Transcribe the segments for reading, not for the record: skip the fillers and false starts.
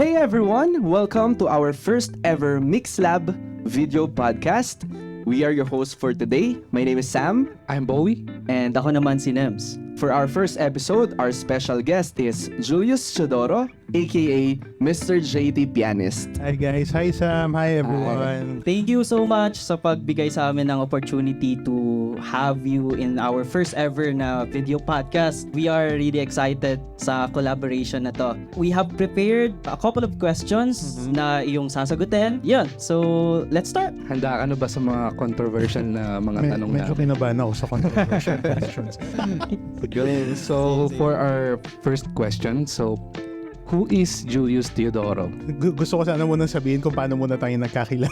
Hey everyone! Welcome to our first ever Mix Lab video podcast. We are your hosts for today. My name is Sam. I'm Bowie. And ako naman si Nems. For our first episode, our special guest is Julius Teodoro, aka MrJTPianist. Hi guys, hi Sam, hi everyone. Thank you so much sa pagbigay sa amin ng opportunity to have you in our first ever na video podcast. We are really excited sa collaboration na to. We have prepared a couple of questions na iyong sasagutin. Yun, so let's start. Handa ka na ba sa mga controversial na mga tanong Medyo na? kinabahan ako sa controversial questions. So, for our first question, who is Julius Teodoro? Gusto ko sana muna sabihin kung paano muna tayo nagkakilala.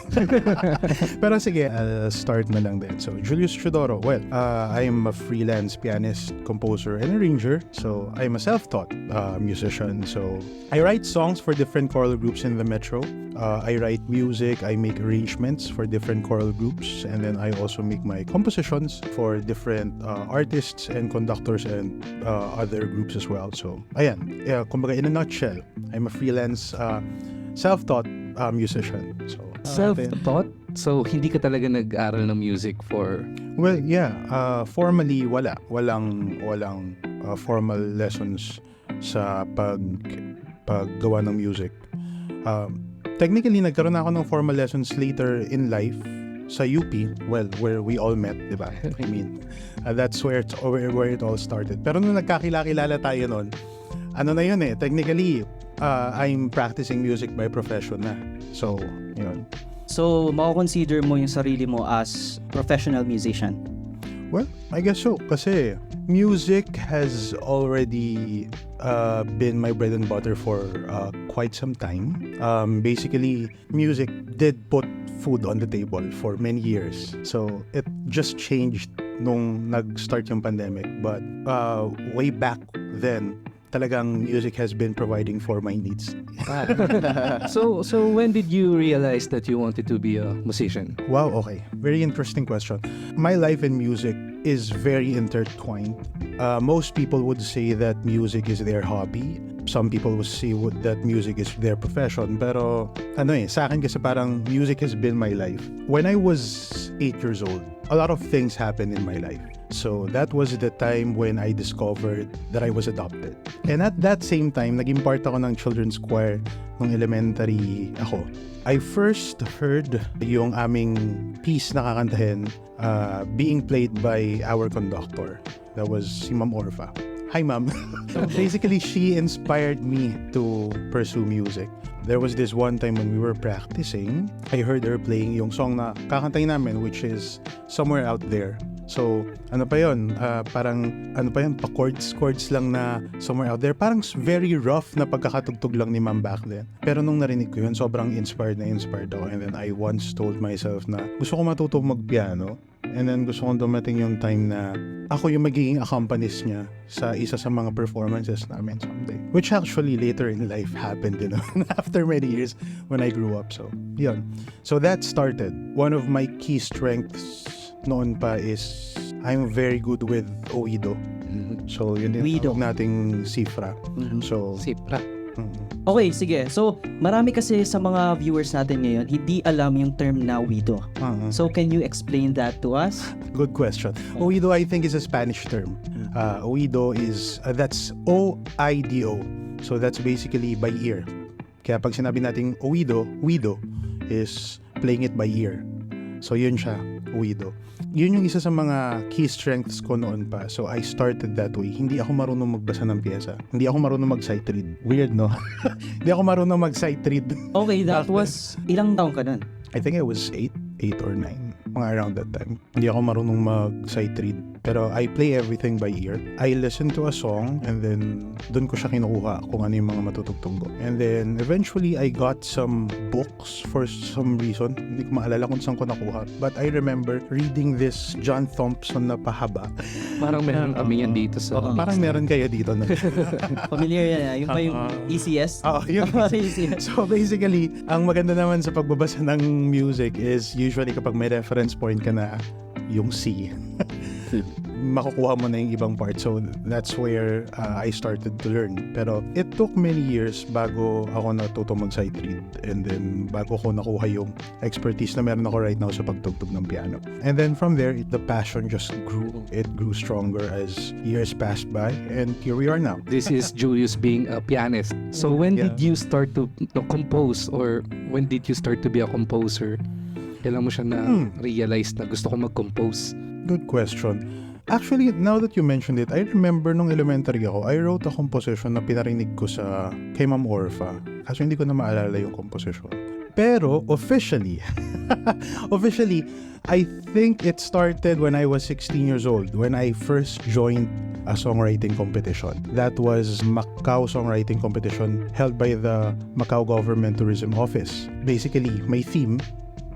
Pero sige, I'll start na lang din. So, Julius Teodoro, well, I'm a freelance pianist, composer, and arranger. So, I'm a self-taught musician. So, I write songs for different choral groups in the metro. I write music, I make arrangements for different choral groups, and then I also make my compositions for different artists and conductors and other groups as well. So, ayan, kumbaga in a nutshell, I'm a freelance self-taught musician. So, Self-taught? So, hindi ka talaga nag-aral ng music for... well, yeah, formally walang formal lessons sa paggawa ng music. Technically, nagkaroon ako ng formal lessons later in life sa UP, well, where we all met, di ba? I mean, that's where it all started. Pero nung nagkakilala tayo nun, ano na yun technically, I'm practicing music by profession na. So, yun. So, mako-consider mo yung sarili mo as professional musician? Well, I guess so. Kasi music has already been my bread and butter for quite some time. Basically, music did put food on the table for many years. So, it just changed nung nag-start yung pandemic. But way back then, talagang music has been providing for my needs. So when did you realize that you wanted to be a musician? Wow, okay. Very interesting question. My life and music is very intertwined. Most people would say that music is their hobby. Some people would say that music is their profession. Pero sa akin kasi parang music has been my life. When I was 8 years old, a lot of things happened in my life. So that was the time when I discovered that I was adopted. And at that same time, naging part ako ng children's choir nung elementary ako. I first heard yung aming piece na kakantahin being played by our conductor. That was si Ma'am Orfa. Hi, Ma'am. So basically, she inspired me to pursue music. There was this one time when we were practicing, I heard her playing yung song na kakantahin namin, which is Somewhere Out There. So, ano pa yun? Pa-chords lang na Somewhere Out There. Parang very rough na pagkakatugtog lang ni Ma'am back then. Pero nung narinig ko yun, sobrang inspired ako. And then I once told myself na gusto ko matutong mag-piano. And then gusto kong dumating yung time na ako yung magiging accompanist niya sa isa sa mga performances namin someday. Which actually later in life happened, after many years when I grew up. So, yun. So that started. One of my key strengths noon pa is I'm very good with oído. So, yun din tawag nating cifra. So, Sipra. Okay, sige. So, marami kasi sa mga viewers natin ngayon, hindi alam yung term na oído. So, can you explain that to us? Good question. Oído, I think, is a Spanish term. Oído is, that's O-I-D-O. So, that's basically by ear. Kaya pag sinabi nating oído is playing it by ear. So, yun siya, oído. Yun yung isa sa mga key strengths ko noon pa. So, I started that way. Hindi ako marunong magbasa ng pyesa. Hindi ako marunong mag-sight read. Weird, no? Hindi ako marunong mag-sight read. Okay, that was... Ilang taong ka nun? I think I was 8 or 9. Mga around that time. Hindi ako marunong mag-sight read. Pero I play everything by ear. I listen to a song and then doon ko siya kinukuha kung ano yung mga matutugtog ko. And then eventually I got some books for some reason. Hindi ko maalala kung saan ko nakuha. But I remember reading this John Thompson na pahaba. Parang meron kami yan dito sa... Parang meron kayo dito na. Familiar yan. Yung pa yung ECS? Oo, yun. ECS. So basically, ang maganda naman sa pagbabasa ng music is usually kapag may reference point ka na yung C. makukuha mo na yung ibang part. So that's where I started to learn. Pero it took many years bago ako natuto mag-sight read, and then bago ko nakuha yung expertise na meron ako right now sa pagtugtog ng piano. And then from there, the passion just grew. It grew stronger as years passed by, and here we are now. This is Julius being a pianist. So when did you start to compose, or when did you start to be a composer? Kailan mo siya na-realize na gusto ko mag-compose? Good question. Actually, now that you mentioned it, I remember nung elementary ako, I wrote a composition na pinarinig ko kay Ma'am Orfa. Kaso hindi ko na maalala yung composition. Pero officially, I think it started when I was 16 years old, when I first joined a songwriting competition. That was Macau songwriting competition held by the Macau Government Tourism Office. Basically, my theme,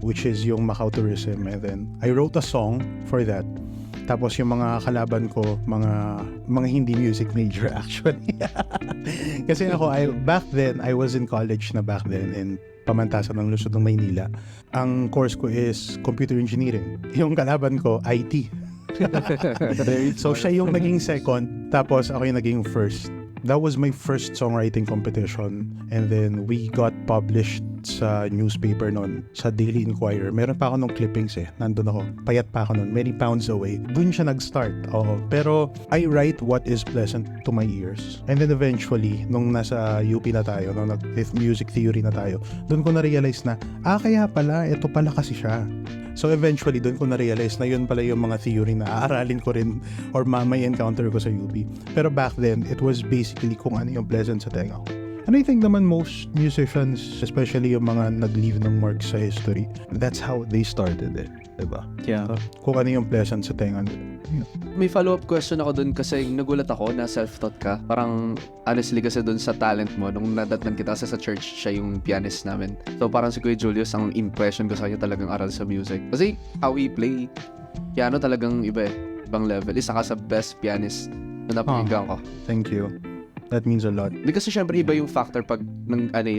which is yung Macau tourism, and then I wrote a song for that. Tapos yung mga kalaban ko, mga hindi music major actually. Kasi back then, I was in college na back then in Pamantasan ng Luzon ng Maynila. Ang course ko is computer engineering. Yung kalaban ko, IT. So siya yung naging second, tapos ako yung naging first. That was my first songwriting competition, and then we got published sa newspaper noon, sa Daily Inquirer. Meron pa ako nung clippings nandun ako, payat pa ako noon, many pounds away. Dun siya nag-start. Pero I write what is pleasant to my ears. And then eventually, nung nasa UP na tayo, nung music theory na tayo, dun ko na-realize na, kaya pala, ito pala kasi siya. So eventually, doon ko na-realize na yun pala yung mga theory na aaralin ko rin or may encounter ko sa UP. Pero back then, it was basically kung ano yung pleasant sa tenga ko. And I think naman most musicians, especially yung mga nag-leave ng mark sa history, that's how they started diba? Yeah. Kung ano yung pleasant sa tenga nila. May follow-up question ako dun kasi nagulat ako na self-taught ka. Parang honestly kasi dun sa talent mo, nung nadatnan kita sa church, siya yung pianist namin. So parang si Kuya Julius, ang impression ko sa kanya talagang aral sa music. Kasi how he play piano talagang iba ibang level. Isa ka sa best pianist na napakinggan ko. Thank you. That means a lot. Di kasi syempre iba yung factor pag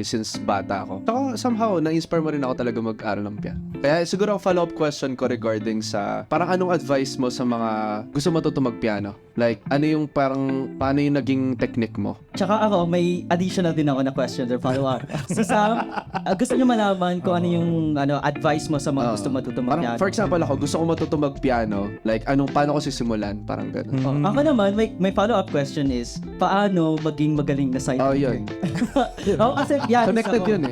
since bata ako. Saka somehow, na-inspire mo rin ako talaga mag-aral ng piano. Kaya siguro ang follow-up question ko regarding sa parang anong advice mo sa mga gusto matuto mag-piano? Like, paano yung naging technique mo? Tsaka ako, may additional din ako na question or follow-up. Si Sam, gusto niyo malaman kung ano yung advice mo sa mga gusto matuto mag-piano? For example, ako, gusto ko matuto mag-piano. Like, paano ko sisimulan? Parang gano'n. Ako naman, may follow-up question is, paano maging magaling na sight Yun. reader? Kasi pianist Connected ako. yun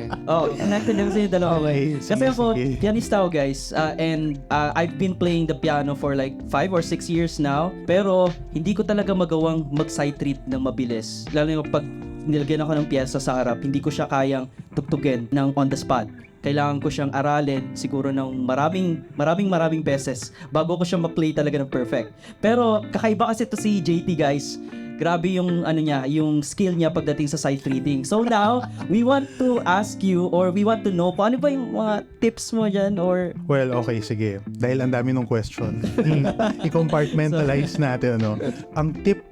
Connected yun sa yung dalawa. Okay, Kasi ako, pianist ako guys. And I've been playing the piano for like 5 or 6 years now. Pero, hindi ko talaga magawang mag-sight read ng mabilis. Lalo yung pag nilagyan ako ng piyesa sa harap, hindi ko siya kayang tugtugin ng on the spot. Kailangan ko siyang aralin siguro ng maraming beses bago ko siya ma-play talaga ng perfect. Pero kakaiba kasi to si JT guys. Grabe yung yung skill niya pagdating sa sight reading. So now, we want to ask you or we want to know paano ba yung mga tips mo dyan or... Well, okay, sige. Dahil ang dami ng question. I-compartmentalize natin, Ang tip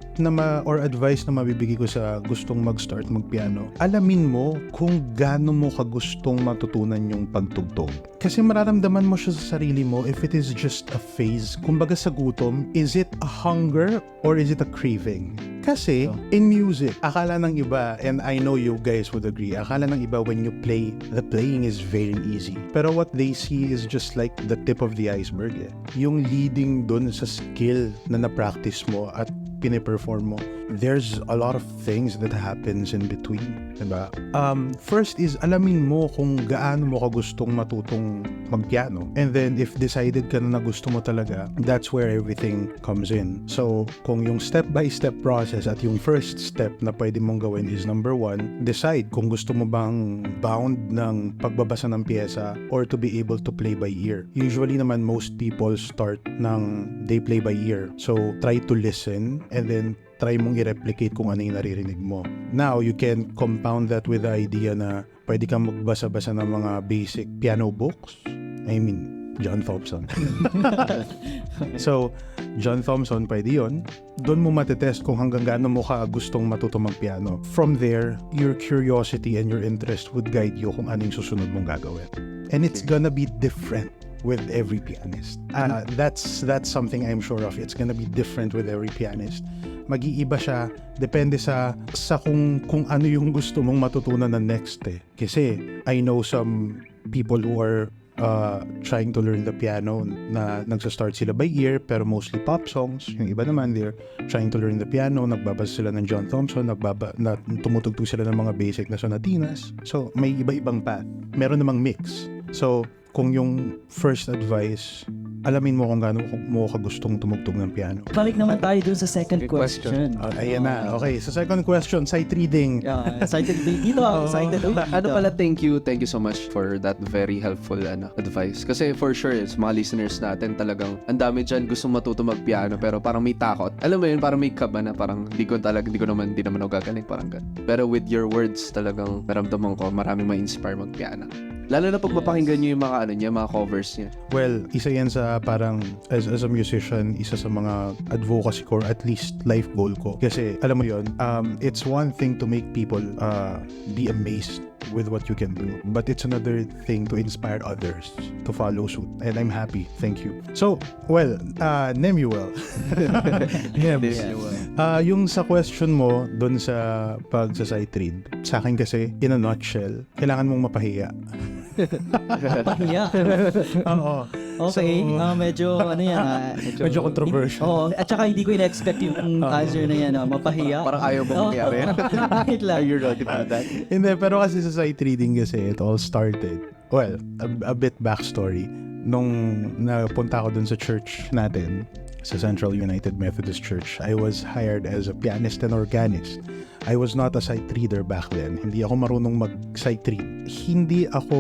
or advice na mabibigay ko sa gustong mag-start mag-piano, alamin mo kung gaano mo kagustong matutunan yung pagtugtog. Kasi mararamdaman mo siya sa sarili mo if it is just a phase. Kumbaga sa gutom, is it a hunger or is it a craving? Kasi in music, akala ng iba, and I know you guys would agree, akala ng iba when you play, the playing is very easy. Pero what they see is just like the tip of the iceberg. Yung leading dun sa skill na na-practice mo at piniperform mo, there's a lot of things that happens in between, diba? First is, alamin mo kung gaano mo ka gustong matutong magpiano. And then, if decided ka na gusto mo talaga, that's where everything comes in. So, kung yung step-by-step process at yung first step na pwede mong gawin is number 1, decide kung gusto mo bang bound ng pagbabasa ng pyesa or to be able to play by ear. Usually naman, most people start they play by ear. So, try to listen and then try mong i-replicate kung ano yung naririnig mo. Now, you can compound that with the idea na pwede kang magbasa-basa ng mga basic piano books. I mean, John Thompson. So, John Thompson, pwede yun. Doon mo matetest kung hanggang gaano mo ka gustong matuto mag-piano. From there, your curiosity and your interest would guide you kung ano yung susunod mong gagawin. And it's gonna be different with every pianist. That's something I'm sure of. It's gonna be different with every pianist. Mag-iiba siya depende sa kung ano yung gusto mong matutunan na next eh. Kasi I know some people who are trying to learn the piano na nagsa-start sila by ear pero mostly pop songs. Yung iba naman they're trying to learn the piano, nagbabasa sila ng John Thompson, na tumutugtog sila ng mga basic na sonatinas. So may iba-ibang path. Meron namang mix. So kung yung first advice, alamin mo kung gaano mo ka gustong tumugtog ng piano. Balik naman tayo dun sa second Good question. Ayan na. Okay, so second question, sight reading. Excited dito ako. Excited ako. Ano pala, thank you so much for that very helpful advice. Kasi for sure, it's mga listeners natin talagang ang dami dyan gustong matuto mag-piano pero parang may takot. Alam mo yun, parang may kaba na parang di naman ako gagaling, parang ganun. Pero with your words, talagang naramdaman ko maraming ma-inspire mag-piano. Lalo na pag mapakinggan nyo yung mga covers niya. Well, isa yan sa parang as a musician, isa sa mga advocacy ko or at least life goal ko. Kasi alam mo yun, it's one thing to make people be amazed with what you can do, but it's another thing to inspire others to follow suit. And I'm happy. Thank you. So, well, Nemuel. Yung sa question mo dun sa pag-sight read, sa akin kasi, in a nutshell, kailangan mong mapahiya. Pahiya. Oo. Okay, So, medyo ano yan. medyo controversial. Oo, at saka hindi ko in-expect yung answer na yan. Mapahiya. Parang ayaw mo mangyari. Wait lang. Are you ready for that? Hindi, pero kasi sa sight reading kasi, it all started. Well, a bit backstory. Nung napunta ako dun sa church natin, sa Central United Methodist Church, I was hired as a pianist and organist. I was not a sight reader back then. Hindi ako marunong mag-sight read. Hindi ako,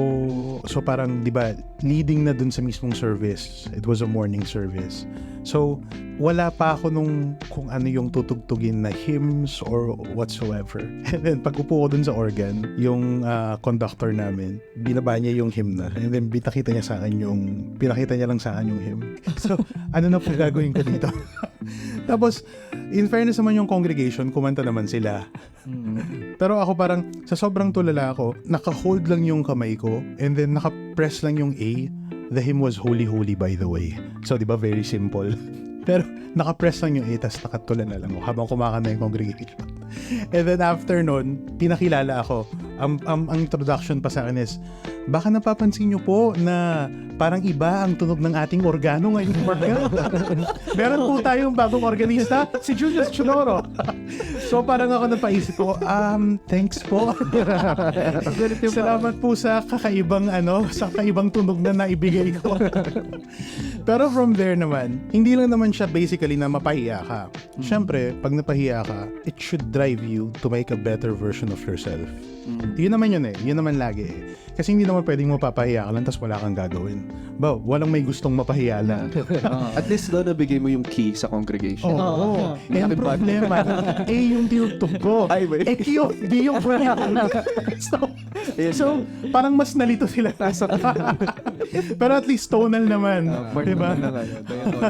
so parang, di ba, leading na dun sa mismong service. It was a morning service. So, wala pa ako nung kung ano yung tutugtugin na hymns or whatsoever. And then, pag upo ko dun sa organ, yung conductor namin, binaba niya yung hymn na. And then, pinakita niya lang sa akin yung hymn. So, ano na po gagawin ko dito? Tapos, in fairness naman yung congregation, kumanta naman sila. Pero ako parang, sa sobrang tulala ako, naka-hold lang yung kamay ko, and then naka-press lang yung A. The hymn was Holy Holy, by the way. So, di ba, very simple. Pero, naka-press lang yung A, tas nakatulala lang ako habang kumakanta yung congregation. And then after nun, pinakilala ako. Ang introduction pa sa akin is, baka napapansin nyo po na parang iba ang tunog ng ating organo ngayon. Meron po tayong bagong organista, si Julius Teodoro. So parang ako napaisip ko, thanks po. Salamat po sa kakaibang tunog na naibigay ko. Pero from there naman, hindi lang naman siya basically na mapahiya ka. Siyempre, pag napahiya ka, it should drive you to make a better version of yourself. Yun naman yun eh. Yun naman lagi eh. Kasi hindi naman pwedeng mapapahiya ka lang tapos wala kang gagawin. Walang may gustong mapahiya lang. At least doon nabigay mo yung key sa congregation. Oo. Eh, ang problema, yung tinugtog ko. Ay, wait. D yung So, parang mas nalito sila. Pero at least tonal naman. Diba?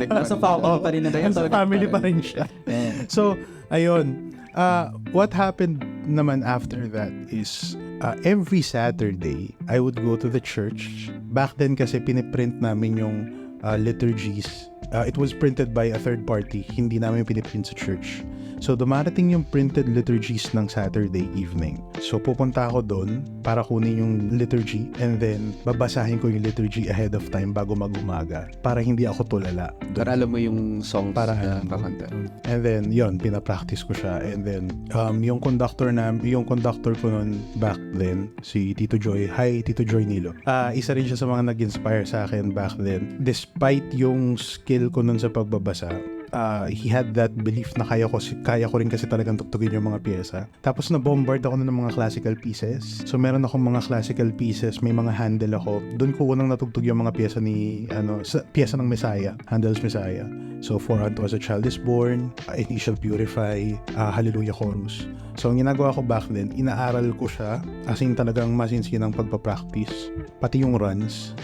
Nasa family pa rin naman. Nasa family pa rin siya. So, ayun. What happened naman after that is every Saturday, I would go to the church. Back then kasi piniprint namin yung liturgies. It was printed by a third party. Hindi namin piniprint sa church. So, dumarating yung printed liturgies ng Saturday evening. So, pupunta ako doon para kunin yung liturgy and then babasahin ko yung liturgy ahead of time bago mag-umaga para hindi ako tulala. Para alam mo yung songs Para na kakanta. And then, yon pinapractice ko siya. And then, yung conductor ko noon back then, si Tito Joy. Hi, Tito Joy Nilo. Isa rin siya sa mga nag-inspire sa akin back then. Despite yung skill ko noon sa pagbabasa, he had that belief na kaya ko rin kasi talagang tugtugin yung mga pyesa. Tapos na-bombard ako ng mga classical pieces. So meron akong mga classical pieces, may mga handle ako. Doon ko unang natugtog yung mga pyesa pyesa ng Messiah, Handel's Messiah. So For Unto Us a Child is Born, It Shall Purify, Hallelujah Chorus. So ang ginagawa ko back then, inaaral ko siya as in talagang masinsinang pagpapractice. Pati yung runs.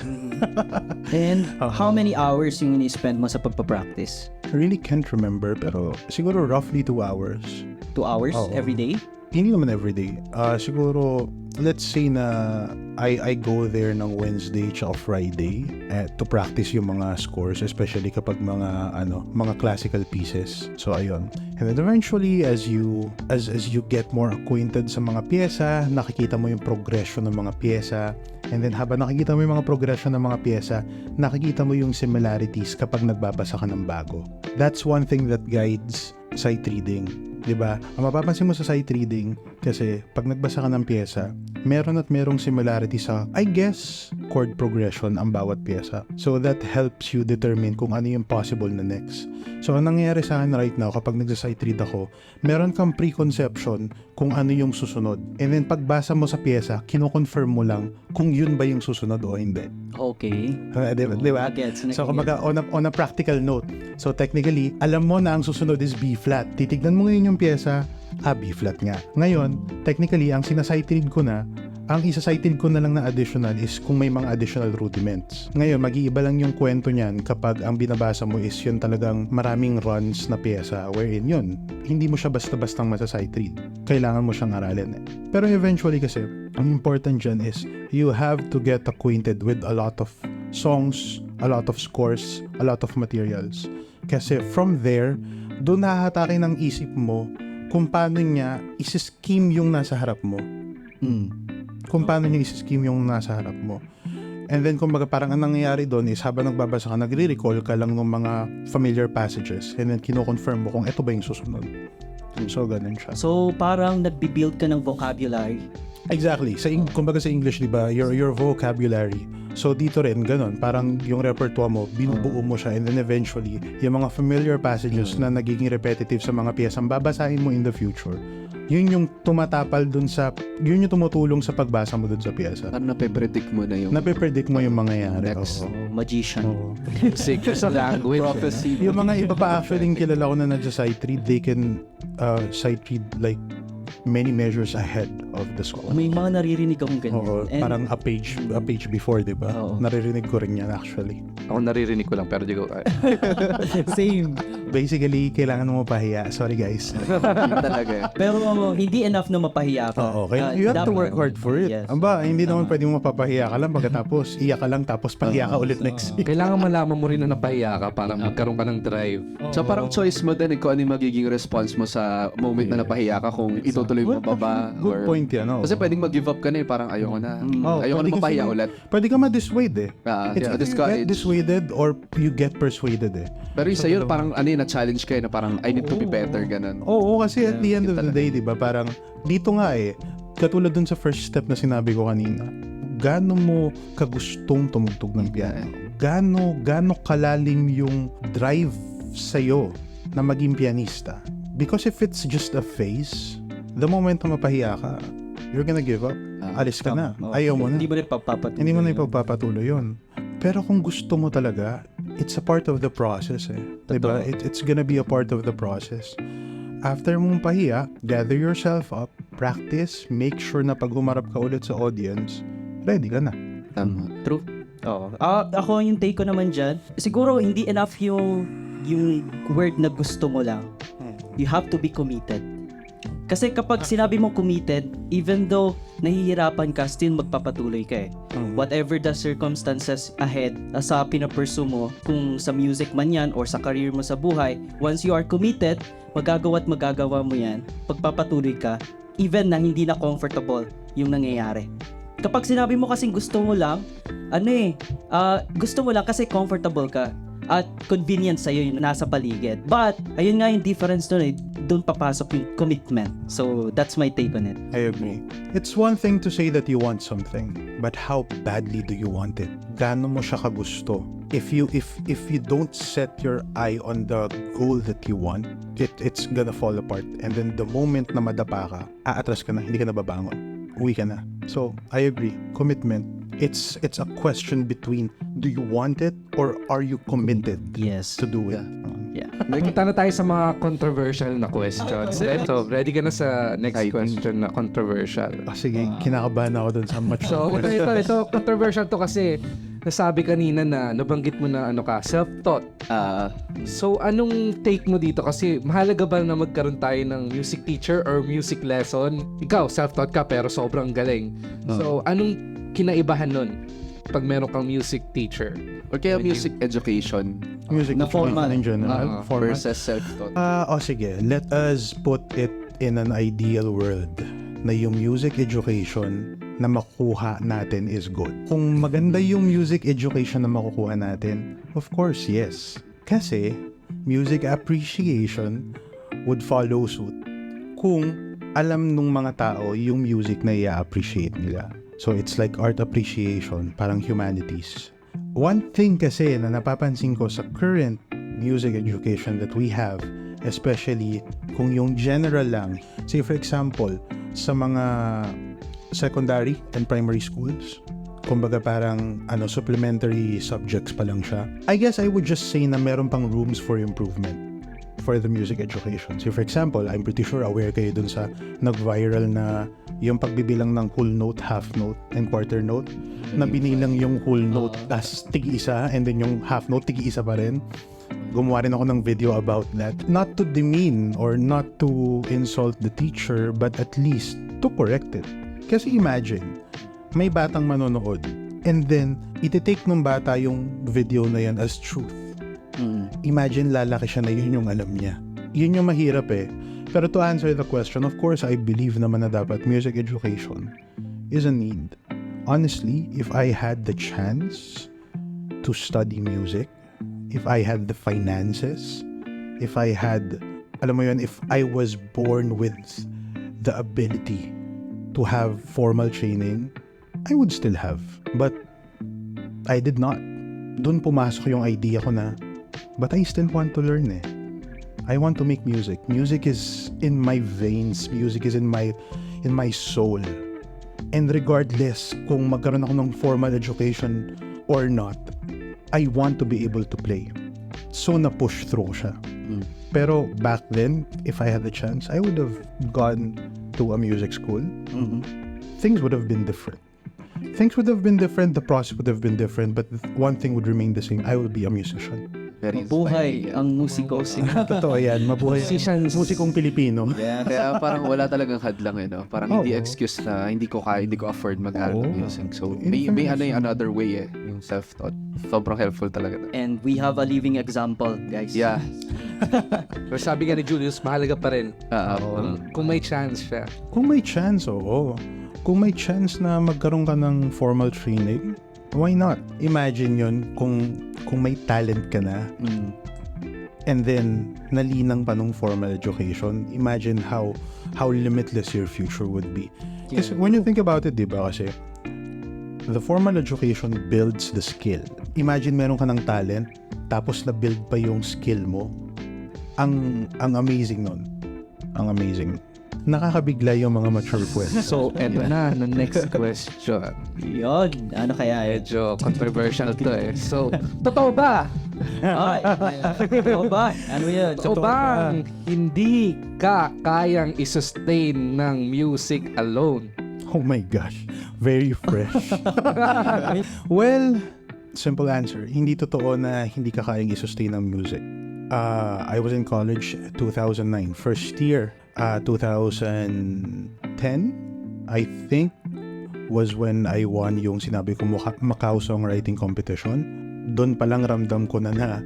And how many hours yung ini-spend mo sa pagpapractice? I really can't remember pero siguro roughly 2 hours. 2 hours Oo. every day? hindi naman everyday. Siguro, let's say na I go there ng Wednesday tsaka Friday to practice yung mga scores, especially kapag mga classical pieces. So ayun. And then eventually as you get more acquainted sa mga piyesa, nakikita mo yung progression ng mga piyesa. And then habang nakikita mo yung mga progression ng mga piyesa, nakikita mo yung similarities kapag nagbabasa ka ng bago. That's one thing that guides sight reading. 'Di ba? Ang mapapansin mo sa sight reading kasi pag nagbasa ka ng piyesa, merong similarity sa, I guess, chord progression ang bawat piyesa. So that helps you determine kung ano yung possible na next. So ang nangyayari sa akin right now kapag nagsa-sight read ako, meron kang preconception kung ano yung susunod. And then pagbasa mo sa piyesa, kino-confirm mo lang kung yun ba yung susunod o hindi. Okay. Di ba? So kumbaga on a practical note. So technically, alam mo na ang susunod is B flat. Titignan mo ngayon yung piyesa, B flat nga. Ngayon, technically, ang sinasight read ko na, ang isa-sight read ko na lang na additional is kung may mga additional rudiments. Ngayon, mag-iiba lang yung kwento niyan kapag ang binabasa mo is yun talagang maraming runs na piyesa wherein yun, hindi mo siya basta-bastang masasight read. Kailangan mo siyang aralin. Pero eventually kasi, ang important dyan is you have to get acquainted with a lot of songs, a lot of scores, a lot of materials. Kasi from there, doon hahatakin ang isip mo kung paano niya isi-scheme yung nasa harap mo. Kung paano niya isi-scheme yung nasa harap mo. And then kumbaga parang ang nangyayari doon is habang nagbabasa ka, nagre-recall ka lang ng mga familiar passages and then kino-confirm mo kung ito ba yung susunod. So ganun siya. So parang nagbi-build ka ng vocabulary. Exactly. Kumbaga sa English, di ba, your vocabulary. So dito rin, ganun. Parang yung repertoire mo, binubuo mo siya, and then eventually, yung mga familiar passages na nagiging repetitive sa mga piyesang babasahin mo in the future, yun yung tumatapal dun sa, yun yung tumutulong sa pagbasa mo dun sa piyesa. Parang nape-predict mo na yung Nape-predict mo yung mangyayari. next. Magician. Secret language. prophecy. Yung mga iba pa actually yung kilala ko na nagsa-sight read, they can sight read like many measures ahead of the score. May mga naririnig akong ganyan. Oo, And parang a page before, di ba? Oo. Naririnig ko rin yan actually. Ako naririnig ko lang pero di ko kaya. same. Basically, kailangan mo mapahiya. Sorry guys. Talaga eh. Pero hindi enough na mapahiya ka. Oo, okay. You have to work hard for it. Yes. Aba, hindi naman pwedeng mapapahiya ka lang pagkatapos iyak ka lang tapos pahiya ka ulit next week. Kailangan malaman mo rin na napahiya ka para magkaroon ka ng drive. So parang choice mo din kung ano yung magiging response mo sa moment na napahiya ka, kung itutuloy mo pa ba Good or... point yan. Kasi pwedeng mag-give up ka na eh, parang ayoko na. Ayoko na pwede mapahiya kasi- ulit. Pwede ka ma-dissuade eh. It's Yeah, either you get discouraged. dissuaded or you get persuaded eh. Pero yung sa'yo, parang ano yun, na-challenge kayo na parang I need to be better, ganun. Oo, kasi at the end of the day, di ba, parang dito nga eh, katulad dun sa first step na sinabi ko kanina, gaano mo kagustong tumugtog ng piano? Gaano kalalim yung drive sa'yo na maging pianista? Because if it's just a phase, the moment na mapahiya ka, you're gonna give up. Alis ka na. Ayaw mo na. Hindi mo rin pagpapatuloy. Hindi mo na ipagpapatuloy yun. Pero kung gusto mo talaga, it's a part of the process eh. Diba? It's gonna be a part of the process. After mong pahiya, gather yourself up, practice, make sure na pag humarap ka ulit sa audience, ready ka na. Tama. True. Oo. Ako yung take ko naman dyan, siguro hindi enough yung word na gusto mo lang. You have to be committed. Kasi kapag sinabi mo committed, even though nahihirapan ka, still magpapatuloy ka eh. Whatever the circumstances ahead, sa pinapursue mo, kung sa music man yan or sa career mo sa buhay, once you are committed, magagawa at magagawa mo yan, pagpapatuloy ka, even na hindi na comfortable yung nangyayari. Kapag sinabi mo kasing gusto mo lang, gusto mo lang kasi comfortable ka at convenient sa'yo yung nasa paligid. But, ayun nga yung difference doon eh, doon papasok yung commitment. So, that's my take on it. I agree. It's one thing to say that you want something, but how badly do you want it? Gaano mo siya kagusto? If you don't set your eye on the goal that you want, it's gonna fall apart. And then the moment na madapa ka, aatras ka na, hindi ka na babangon. Uwi ka na. So, I agree. Commitment. It's a question between do you want it or are you committed Yes. to do it? Yeah. Punta na tayo sa mga controversial na questions. So, ready ka na sa next question na controversial. Sige, kinakabahan ako dun sa much. So, ito, controversial to kasi nasabi kanina na nabanggit mo na self-taught. So, anong take mo dito? Kasi mahalaga ba na magkaroon tayo ng music teacher or music lesson? Ikaw, self-taught ka pero sobrang galing. So, anong kinaibahan nun pag meron kang music teacher? Or kaya music education Music Na education formal. in general. Formal. versus self-taught. Sige. Let us put it in an ideal world na yung music education na makukuha natin is good. Kung maganda yung music education na makukuha natin, of course, yes. Kasi, music appreciation would follow suit kung alam nung mga tao yung music na i-appreciate nila. So, it's like art appreciation, parang humanities. One thing kasi na napapansin ko sa current music education that we have, especially kung yung general lang, say for example, sa mga secondary and primary schools, kumbaga parang supplementary subjects pa lang siya. I guess I would just say na meron pang rooms for improvement for the music education. So for example, I'm pretty sure aware kayo dun sa nag-viral na yung pagbibilang ng whole note, half note, and quarter note, na binilang yung whole note tas tig-isa and then yung half note tig-isa pa rin. Gumawa rin ako ng video about that. Not to demean or not to insult the teacher, but at least to correct it. Kasi imagine, may batang manonood and then iti-take ng bata yung video na yan as truth. Imagine lalaki siya na yun yung alam niya. Yun yung mahirap eh. Pero to answer the question, of course, I believe naman na dapat music education is a need. Honestly, if I had the chance to study music, if I had the finances, if I had, alam mo yun, if I was born with the ability to have formal training, I would still have. But I did not. Doon pumasok yung idea ko na, but I still want to learn eh. I want to make music. Music is in my veins. Music is in my soul. And regardless kung magkaroon ako ng formal education or not, I want to be able to play. So na-push through siya. Pero back then, if I had the chance, I would have gone to a music school. Things would have been different. Things would have been different, the process would have been different, but one thing would remain the same. I would be a musician. Very Mabuhay ang musiko. Totoo yan, mabuhay. Musicians. Musikong Pilipino. Kaya parang wala talagang hadlang Parang hindi Oo. excuse na hindi ko afford mag-aral ng Oo. music. So In may fairness, another way yung self-taught. Sobrang helpful talaga. And we have a living example, guys. Yeah. Pero sabi nga ni Julius, mahalaga pa rin. Kung may chance siya. Kung may chance, oo. Kung may chance na magkaroon ka ng formal training, why not? Imagine yun kung may talent ka na and then nalinang pa nung formal education, imagine how limitless your future would be. Kasi when you think about it, di ba kasi the formal education builds the skill. Imagine meron ka ng talent tapos na-build pa yung skill mo. Ang amazing nun. Ang amazing. Nakakabigla yung mga mature questions. So, eto na, no next question. Yun. Ano kaya yun? Medyo controversial to eh. So, totoo ba? Ay, ano ba? Ano yun? Totoo bang hindi ka kayang isustain ng music alone? Oh my gosh. Very fresh. Well, simple answer. Hindi totoo na hindi ka kayang i-sustain ang music. I was in college 2009. First year, 2010, I think, was when I won yung sinabi ko Macau Songwriting Competition. Doon palang ramdam ko na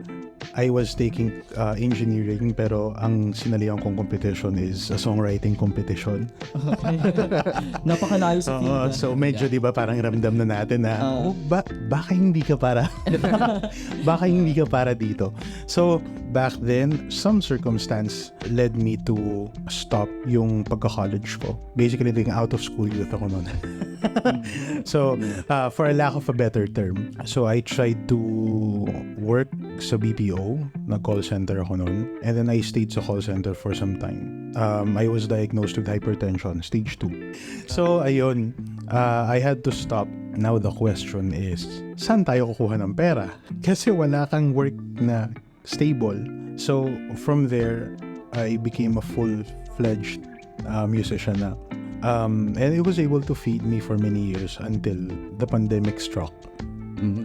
I was taking engineering pero ang sinalihan kong competition is a songwriting competition. Napakalayo sa field. So medyo 'di ba parang ramdam na natin na baka hindi ka para baka hindi ka para dito. So back then some circumstance led me to stop yung pagka-college ko. Basically naging out of school youth ako noon. So for a lack of a better term, so I tried to work sa BPO, nag-call center ako noon, and then I stayed sa call center for some time. I was diagnosed with hypertension, stage 2. So ayun, I had to stop. Now the question is, saan tayo kukuha ng pera? Kasi wala kang work na stable. So from there, I became a full-fledged musician na. And it was able to feed me for many years until the pandemic struck.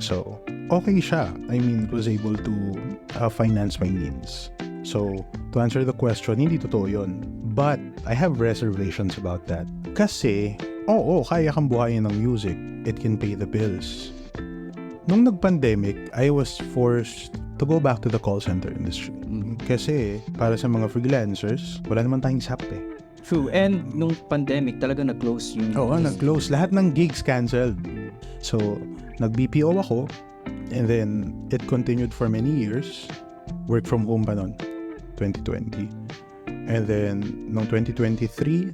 So, okay siya. I mean, was able to finance my needs. So, to answer the question, hindi totoo yun. But, I have reservations about that. Kasi, kaya kang buhayin ng music. It can pay the bills. Nung nag-pandemic, I was forced to go back to the call center industry. Kasi, para sa mga freelancers, wala naman tayong SAP eh. True. And nung pandemic, talaga nag-close yung... nag-close. Lahat ng gigs canceled. So, nag-BPO ako. And then, it continued for many years. Work from home pa nun. 2020. And then, noong 2023,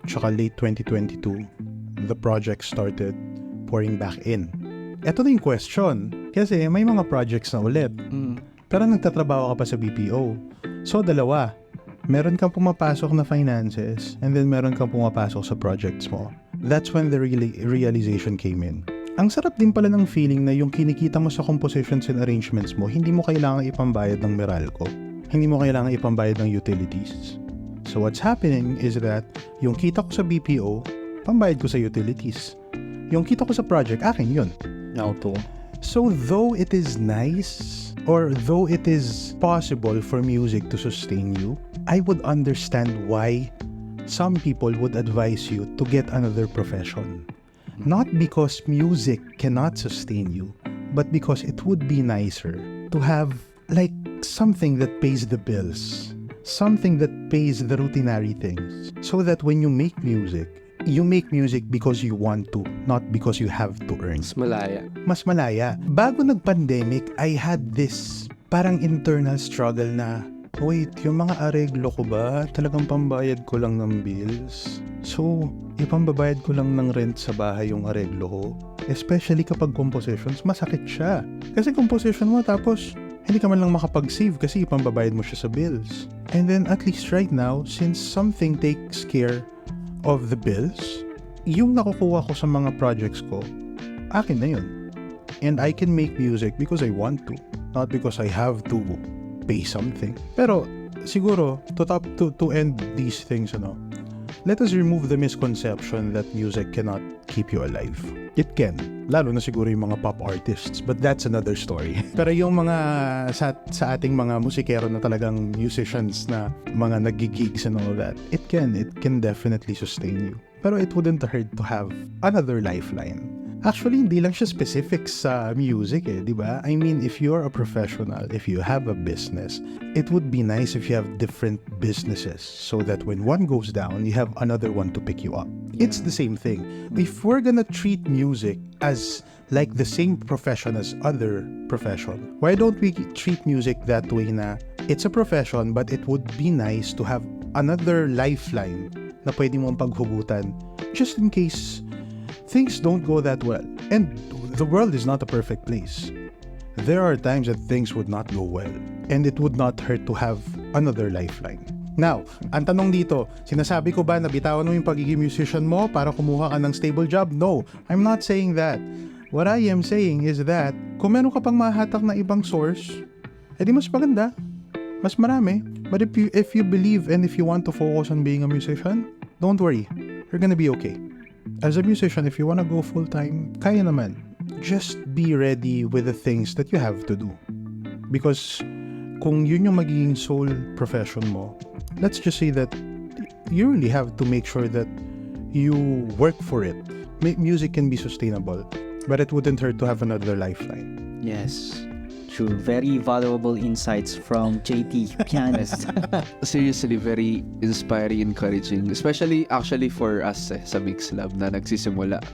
tsaka late 2022, the project started pouring back in. Ito na yung question. Kasi may mga projects na ulit. Pero nagtatrabaho ka pa sa BPO. So, dalawa. Meron kang pumapasok na finances and then meron kang pumapasok sa projects mo. That's when the realization came in. Ang sarap din pala ng feeling na yung kinikita mo sa compositions and arrangements mo, hindi mo kailangan ipambayad ng Meralco. Hindi mo kailangan ipambayad ng utilities. So what's happening is that yung kita ko sa BPO, pambayad ko sa utilities. Yung kita ko sa project, akin yun. Auto. So though it is nice, or though it is possible for music to sustain you, I would understand why some people would advise you to get another profession. Not because music cannot sustain you, but because it would be nicer to have like something that pays the bills, something that pays the routinary things, so that when you make music because you want to, not because you have to earn. Mas malaya. Bago nag-pandemic, I had this parang internal struggle na, wait, yung mga areglo ko ba, talagang pambayad ko lang ng bills? So, ipambabayad ko lang ng rent sa bahay yung areglo ko. Especially kapag compositions, masakit siya. Kasi composition mo, tapos hindi ka man lang makapag-save kasi ipambabayad mo siya sa bills. And then, at least right now, since something takes care of the bills, yung nakukuha ko sa mga projects ko, akin na yun. And I can make music because I want to, not because I have to pay something. Pero siguro to end these things, let us remove the misconception that music cannot keep you alive. It can, lalo na siguro yung mga pop artists, but that's another story. Pero yung mga sa ating mga musikero na talagang musicians na mga naggigigs and all that, it can definitely sustain you. Pero it wouldn't hurt to have another lifeline. Actually, hindi lang siya specific sa music di ba? I mean, if you're a professional, if you have a business, it would be nice if you have different businesses so that when one goes down, you have another one to pick you up. Yeah. It's the same thing. If we're gonna treat music as like the same profession as other profession, why don't we treat music that way na it's a profession but it would be nice to have another lifeline na pwede mong paghugutan just in case things don't go that well. And the world is not a perfect place. There are times that things would not go well. And it would not hurt to have another lifeline. Now, ang tanong dito, sinasabi ko ba na bitawan mo yung pagiging musician mo para kumuha ka ng stable job? No, I'm not saying that. What I am saying is that kung meron ka pang mahatak na ibang source, edi mas maganda. Mas marami. But if you believe and if you want to focus on being a musician, don't worry. You're gonna be okay. As a musician, if you wanna go full-time, kaya naman. Just be ready with the things that you have to do. Because kung yun yung magiging sole profession mo, let's just say that you really have to make sure that you work for it. Music can be sustainable, but it wouldn't hurt to have another lifeline. Yes. True. Very valuable insights from JTPianist. Seriously, very inspiring, encouraging. Especially, actually, for us sa Mix Lab na nagsisimula.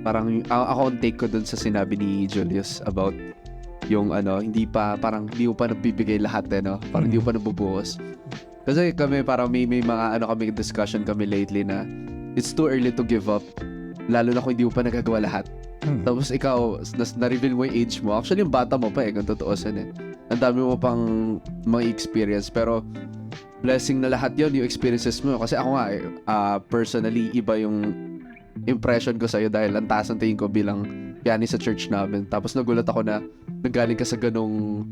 Parang, ako ang take ko dun sa sinabi ni Julius about yung hindi mo pa nagbibigay lahat parang hindi mo pa nabubuhos. Kasi kami, parang may mga kami discussion kami lately na it's too early to give up. Lalo na kung hindi mo pa nagagawa lahat. Tapos ikaw, na-reveal mo yung age mo. Actually, yung bata mo pa kung totoosin Ang dami mo pang mga experience. Pero, blessing na lahat yon yung experiences mo. Kasi ako nga, personally, iba yung impression ko sa'yo dahil ang taas ng tingin ko bilang pianist sa church namin. Tapos nagulat ako na nanggaling ka sa ganong,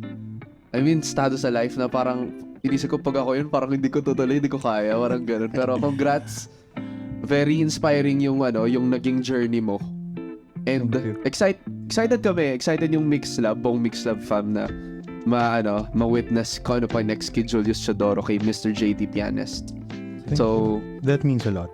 estado sa life na parang, inisip ko pag ako yun, parang hindi ko tutuloy, hindi ko kaya. Parang ganon. Pero congrats. Very inspiring yung naging journey mo. And excited kami. Excited yung buong Mix Lab fam na ma-witness kung ano pa next kay Julius Teodoro kay MrJTPianist. So, that means a lot.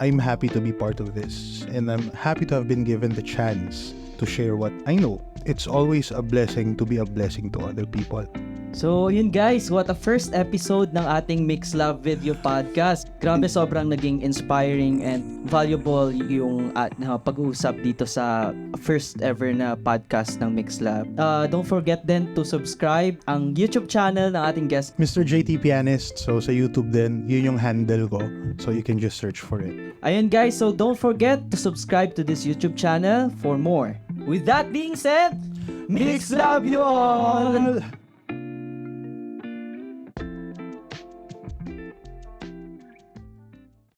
I'm happy to be part of this, and I'm happy to have been given the chance to share what I know. It's always a blessing to be a blessing to other people. So, yun guys, what a first episode ng ating Mix Love Video Podcast. Grabe, sobrang naging inspiring and valuable yung pag-uusap dito sa first ever na podcast ng Mix Love. Don't forget then to subscribe ang YouTube channel ng ating guest. MrJTPianist, so sa YouTube din, yun yung handle ko. So you can just search for it. Ayun guys, so don't forget to subscribe to this YouTube channel for more. With that being said, Mix Love you all!